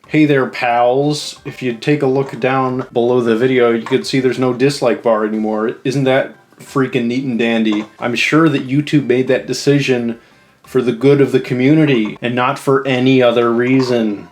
Hey there, pals. If you take a look down below the video, you can see there's no dislike bar anymore. Isn't that freaking neat and dandy? I'm sure that YouTube made that decision for the good of the community and not for any other reason.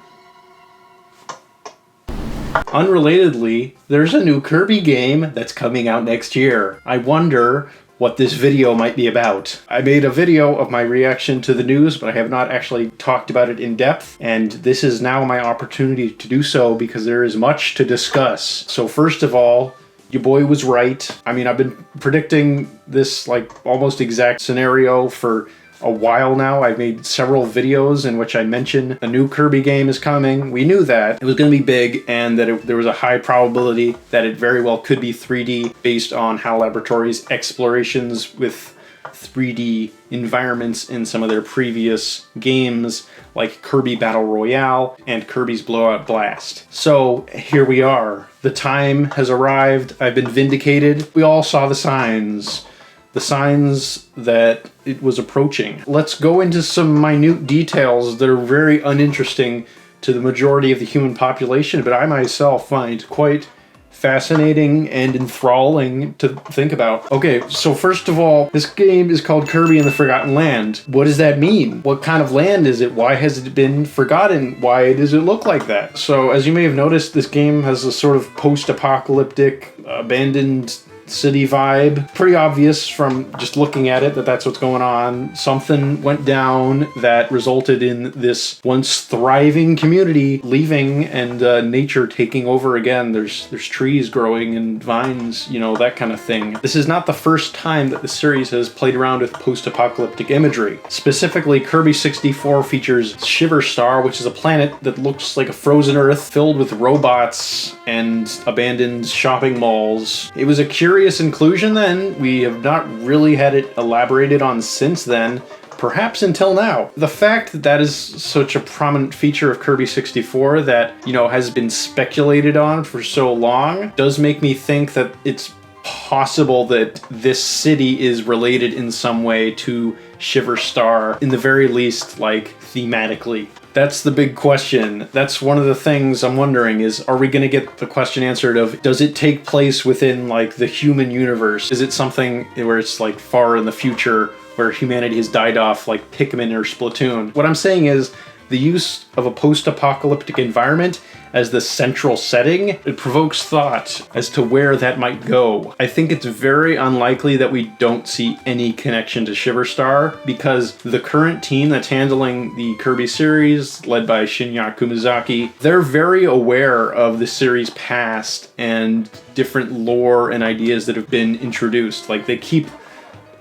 Unrelatedly, there's a new Kirby game that's coming out next year. I wonder what this video might be about. I made a video of my reaction to the news, but I have not actually talked about it in depth, and this is now my opportunity to do so because there is much to discuss. So first of all, your boy was right. I mean, I've been predicting this like almost exact scenario for a while now. I've made several videos in which I mentioned a new Kirby game is coming. We knew that it was going to be big and that there was a high probability that it very well could be 3D based on HAL Laboratories' explorations with 3D environments in some of their previous games like Kirby Battle Royale and Kirby's Blowout Blast. So here we are. The time has arrived. I've been vindicated. We all saw the signs. The signs that it was approaching. Let's go into some minute details that are very uninteresting to the majority of the human population, but I myself find quite fascinating and enthralling to think about. Okay, so first of all, this game is called Kirby and the Forgotten Land. What does that mean? What kind of land is it? Why has it been forgotten? Why does it look like that? So as you may have noticed, this game has a sort of post-apocalyptic, abandoned city vibe. Pretty obvious from just looking at it that that's what's going on. Something went down that resulted in this once thriving community leaving and nature taking over again. There's trees growing and vines, you know, that kind of thing. This is not the first time that the series has played around with post-apocalyptic imagery. Specifically, Kirby 64 features Shiver Star, which is a planet that looks like a frozen Earth filled with robots and abandoned shopping malls. It was a curious inclusion then. We have not really had it elaborated on since then, perhaps until now. The fact that that is such a prominent feature of Kirby 64 that, you know, has been speculated on for so long does make me think that it's possible that this city is related in some way to Shiver Star, in the very least, like, thematically. That's the big question. That's one of the things I'm wondering is, are we going to get the question answered of, does it take place within like the human universe? Is it something where it's like far in the future where humanity has died off like Pikmin or Splatoon? What I'm saying is the use of a post-apocalyptic environment as the central setting, it provokes thought as to where that might go. I think it's very unlikely that we don't see any connection to Shiver Star because the current team that's handling the Kirby series, led by Shinya Kumizaki, they're very aware of the series past and different lore and ideas that have been introduced. Like, they keep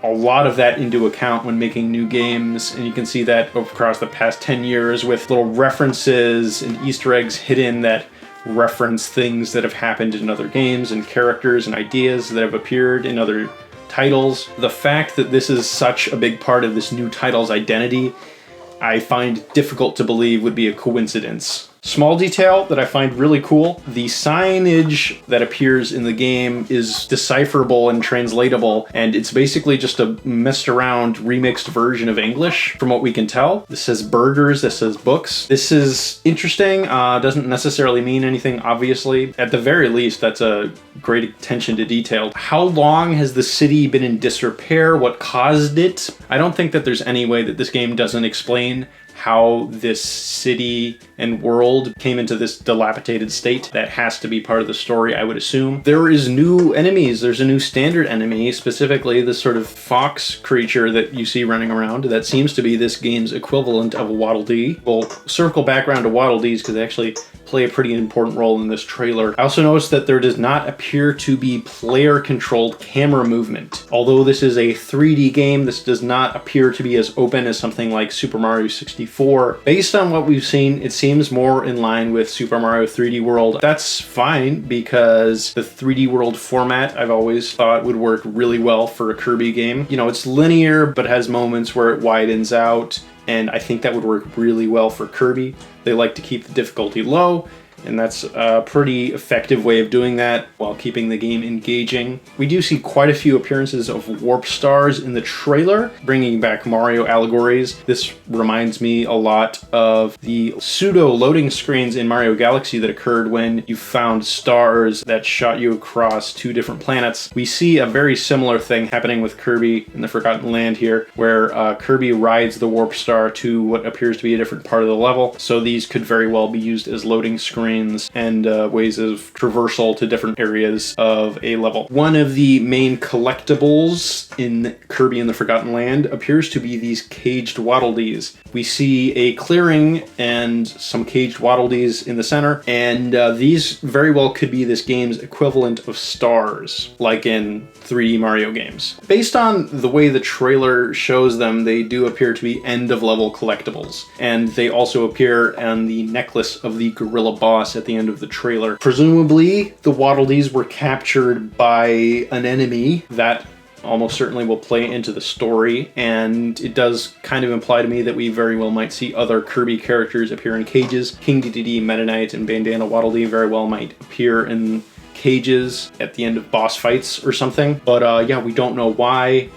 a lot of that into account when making new games, and you can see that across the past 10 years with little references and Easter eggs hidden that reference things that have happened in other games and characters and ideas that have appeared in other titles. The fact that this is such a big part of this new title's identity, I find difficult to believe would be a coincidence. Small detail that I find really cool, the signage that appears in the game is decipherable and translatable, and it's basically just a messed around remixed version of English from what we can tell. This says burgers, this says books. This is interesting, doesn't necessarily mean anything obviously. At the very least, that's a great attention to detail. How long has the city been in disrepair? What caused it? I don't think that there's any way that this game doesn't explain how this city and world came into this dilapidated state. That has to be part of the story, I would assume. There is new enemies. There's a new standard enemy, specifically this sort of fox creature that you see running around that seems to be this game's equivalent of a Waddle Dee. We'll circle back around to Waddle Dees because they actually play a pretty important role in this trailer. I also noticed that there does not appear to be player-controlled camera movement. Although this is a 3D game, this does not appear to be as open as something like Super Mario 64. Based on what we've seen, it seems more in line with Super Mario 3D World. That's fine because the 3D World format I've always thought would work really well for a Kirby game. You know, it's linear but has moments where it widens out, and I think that would work really well for Kirby. They like to keep the difficulty low and that's a pretty effective way of doing that while keeping the game engaging. We do see quite a few appearances of warp stars in the trailer, bringing back Mario allegories. This reminds me a lot of the pseudo loading screens in Mario Galaxy that occurred when you found stars that shot you across 2 different planets. We see a very similar thing happening with Kirby in the Forgotten Land here, where Kirby rides the warp star to what appears to be a different part of the level. So these could very well be used as loading screens and ways of traversal to different areas of a level. One of the main collectibles in Kirby in the Forgotten Land appears to be these caged Waddle Dees. We see a clearing and some caged Waddle Dees in the center, and these very well could be this game's equivalent of stars, like in 3D Mario games. Based on the way the trailer shows them, they do appear to be end-of-level collectibles, and they also appear on the necklace of the gorilla boss at the end of the trailer. Presumably, the Waddle Dees were captured by an enemy that almost certainly will play into the story, and it does kind of imply to me that we very well might see other Kirby characters appear in cages. King Dedede, Meta Knight, and Bandana Waddle Dee very well might appear in cages at the end of boss fights or something, but yeah, we don't know why,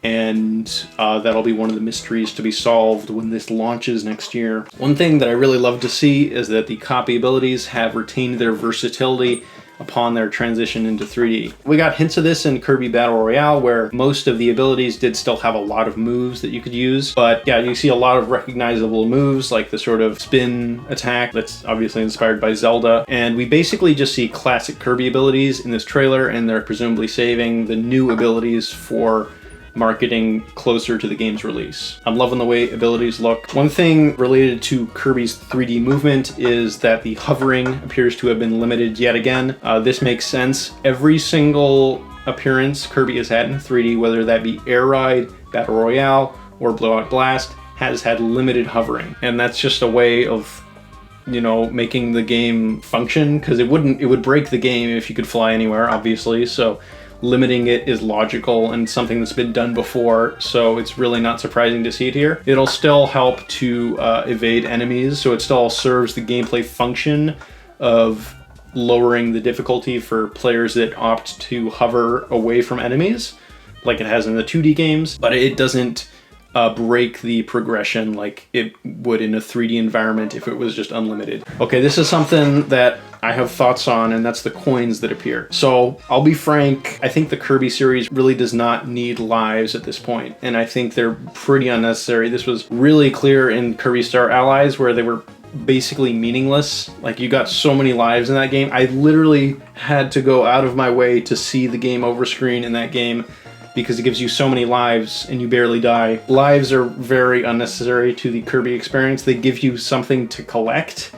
and that'll be one of the mysteries to be solved when this launches next year. One thing that I really love to see is that the copy abilities have retained their versatility upon their transition into 3D. We got hints of this in Kirby Battle Royale, where most of the abilities did still have a lot of moves that you could use, but yeah, you see a lot of recognizable moves, like the sort of spin attack that's obviously inspired by Zelda, and we basically just see classic Kirby abilities in this trailer, and they're presumably saving the new abilities for marketing closer to the game's release. I'm loving the way abilities look. One thing related to Kirby's 3D movement is that the hovering appears to have been limited yet again. This makes sense. Every single appearance Kirby has had in 3D, whether that be Air Ride, Battle Royale, or Blowout Blast, has had limited hovering. And that's just a way of, you know, making the game function, because it would break the game if you could fly anywhere, obviously. So limiting it is logical and something that's been done before, so it's really not surprising to see it here. It'll still help to evade enemies, so it still serves the gameplay function of lowering the difficulty for players that opt to hover away from enemies, like it has in the 2D games, but it doesn't break the progression like it would in a 3D environment if it was just unlimited. Okay, this is something that I have thoughts on, and that's the coins that appear. So I'll be frank, I think the Kirby series really does not need lives at this point, and I think they're pretty unnecessary. This was really clear in Kirby Star Allies, where they were basically meaningless. Like, you got so many lives in that game. I literally had to go out of my way to see the game over screen in that game, because it gives you so many lives and you barely die. Lives are very unnecessary to the Kirby experience. They give you something to collect,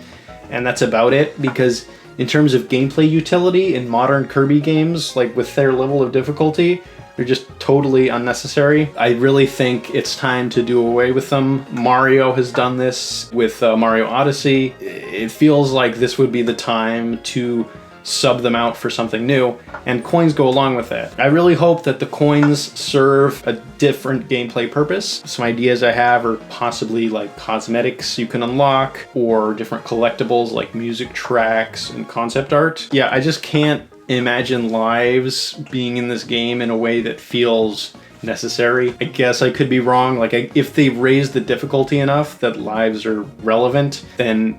and that's about it, because in terms of gameplay utility in modern Kirby games, like with their level of difficulty, they're just totally unnecessary. I really think it's time to do away with them. Mario has done this with Mario Odyssey. It feels like this would be the time to sub them out for something new, and coins go along with that. I really hope that the coins serve a different gameplay purpose. Some ideas I have are possibly like cosmetics you can unlock, or different collectibles like music tracks and concept art. Yeah, I just can't imagine lives being in this game in a way that feels necessary. I guess I could be wrong. Like, if they raise the difficulty enough that lives are relevant, then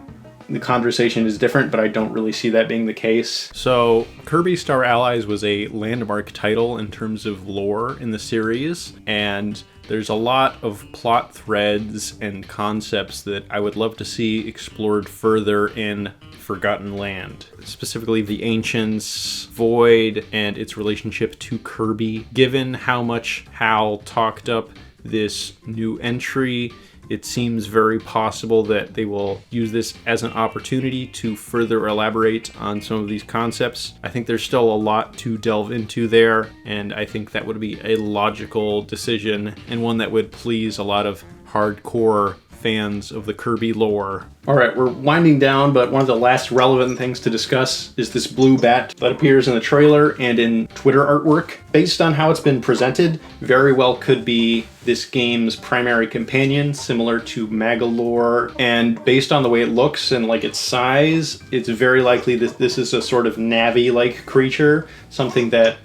the conversation is different, but I don't really see that being the case. So Kirby Star Allies was a landmark title in terms of lore in the series, and there's a lot of plot threads and concepts that I would love to see explored further in Forgotten Land. Specifically the Ancients, Void, and its relationship to Kirby. Given how much Hal talked up this new entry, it seems very possible that they will use this as an opportunity to further elaborate on some of these concepts. I think there's still a lot to delve into there, and I think that would be a logical decision, and one that would please a lot of hardcore fans of the Kirby lore. Alright, we're winding down, but one of the last relevant things to discuss is this blue bat that appears in the trailer and in Twitter artwork. Based on how it's been presented, very well could be this game's primary companion, similar to Magolor, and based on the way it looks and like its size, it's very likely that this is a sort of Navi-like creature, something that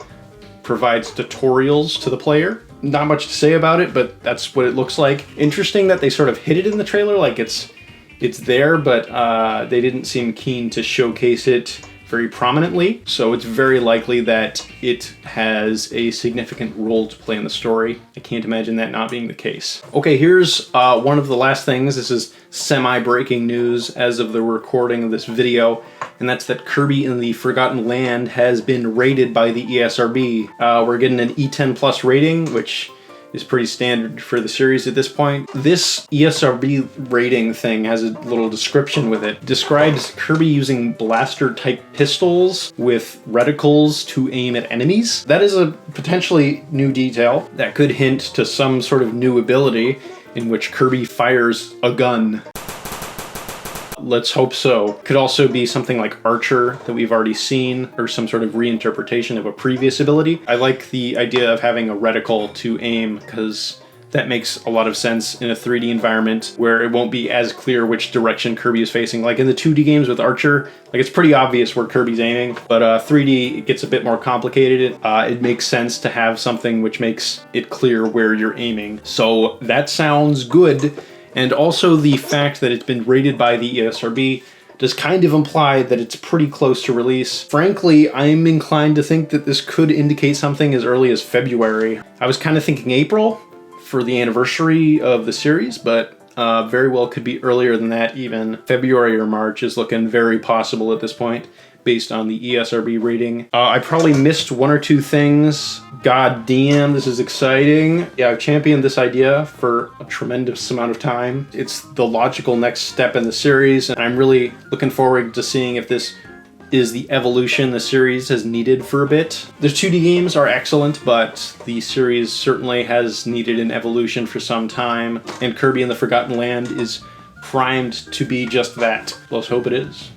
provides tutorials to the player. Not much to say about it, but that's what it looks like. Interesting that they sort of hid it in the trailer, like it's there, but they didn't seem keen to showcase it very prominently, so it's very likely that it has a significant role to play in the story. I can't imagine that not being the case. Okay, here's one of the last things. This is semi-breaking news as of the recording of this video, and that's that Kirby in the Forgotten Land has been rated by the ESRB. We're getting an E10 plus rating, which is pretty standard for the series at this point. This ESRB rating thing has a little description with it. It describes Kirby using blaster-type pistols with reticles to aim at enemies. That is a potentially new detail that could hint to some sort of new ability in which Kirby fires a gun. Let's hope so. Could also be something like Archer that we've already seen, or some sort of reinterpretation of a previous ability. I like the idea of having a reticle to aim, because that makes a lot of sense in a 3D environment where it won't be as clear which direction Kirby is facing. Like in the 2D games with Archer, like it's pretty obvious where Kirby's aiming, but 3D, it gets a bit more complicated. It makes sense to have something which makes it clear where you're aiming. So that sounds good. And also the fact that it's been rated by the ESRB does kind of imply that it's pretty close to release. Frankly, I'm inclined to think that this could indicate something as early as February. I was kind of thinking April for the anniversary of the series, but very well could be earlier than that even. February or March is looking very possible at this point, based on the ESRB rating. I probably missed one or two things. God damn, this is exciting. Yeah, I've championed this idea for a tremendous amount of time. It's the logical next step in the series, and I'm really looking forward to seeing if this is the evolution the series has needed for a bit. The 2D games are excellent, but the series certainly has needed an evolution for some time, and Kirby in the Forgotten Land is primed to be just that. Let's hope it is.